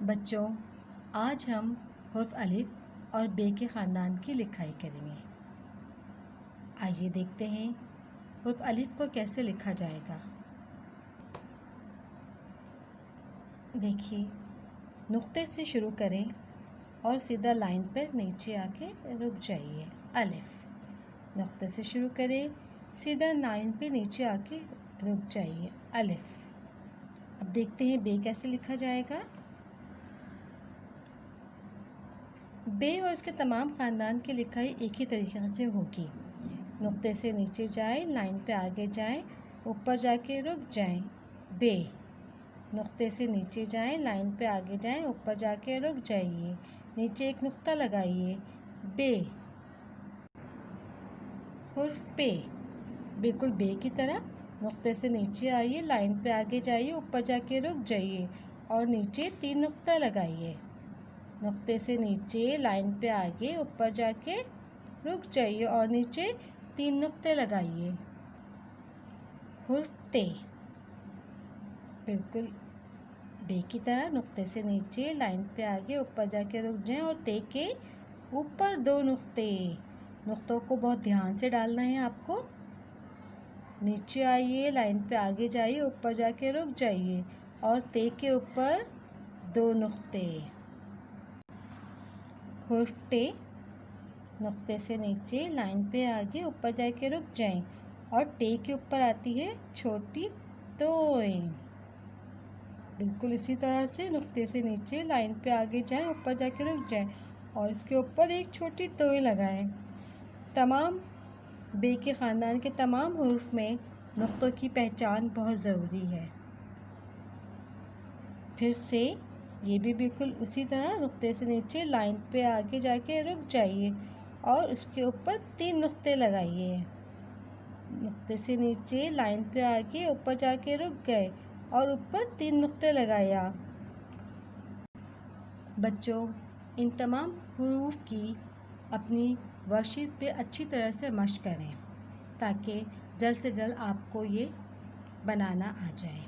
بچوں، آج ہم حرف الف اور بے کے خاندان کی لکھائی کریں گے۔ آئیے دیکھتے ہیں حرف الف کو کیسے لکھا جائے گا۔ دیکھیے، نقطے سے شروع کریں اور سیدھا لائن پر نیچے آ کے رک جائیے۔ الف، نقطے سے شروع کریں، سیدھا لائن پہ نیچے آ کے رک جائیے۔ الف۔ اب دیکھتے ہیں بے کیسے لکھا جائے گا۔ بے اور اس کے تمام خاندان کی لکھائی ایک ہی طریقے سے ہوگی۔ نقطے سے نیچے جائیں، لائن پہ آگے جائیں، اوپر جا کے رک جائیں۔ بے، نقطے سے نیچے جائیں، لائن پہ آگے جائیں، اوپر جا کے رک جائیے، نیچے ایک نقطہ لگائیے۔ بے۔ حرف پے، بالکل بے کی طرح نقطے سے نیچے آئیے، لائن پہ آگے جائیے، اوپر جا کے رک جائیے اور نیچے 3 نقطہ لگائیے۔ نقطے سے نیچے، لائن پہ آگے، اوپر جا کے رک جائیے اور نیچے 3 نقطے لگائیے۔ حرف تے، بالکل بے کی طرح نقطے سے نیچے، لائن پہ آگے، اوپر جا کے رک جائیں اور تے کے اوپر 2 نقطے۔ نقطوں کو بہت دھیان سے ڈالنا ہے آپ کو۔ نیچے آئیے، لائن پہ آگے جائیے، اوپر جا کے رک جائیے اور تے کے اوپر 2 نقطے۔ حرف ٹے، نقطے سے نیچے، لائن پہ آگے، اوپر جا کے رک جائیں اور ٹے کے اوپر آتی ہے چھوٹی توئیں۔ بالکل اسی طرح سے نقطے سے نیچے، لائن پہ آگے جائیں، اوپر جا کے رک جائیں اور اس کے اوپر ایک چھوٹی توئیں لگائیں۔ تمام بے کے خاندان کے تمام حروف میں نقطوں کی پہچان بہت ضروری ہے۔ پھر سے یہ بھی بالکل اسی طرح نقطے سے نیچے، لائن پہ آگے جا کے رک جائیے اور اس کے اوپر 3 نقطے لگائیے۔ نقطے سے نیچے، لائن پہ آگے، اوپر جا کے رک گئے اور اوپر 3 نقطے لگایا۔ بچوں، ان تمام حروف کی اپنی ورک شیٹ پہ اچھی طرح سے مشق کریں تاکہ جلد سے جلد آپ کو یہ بنانا آ جائے۔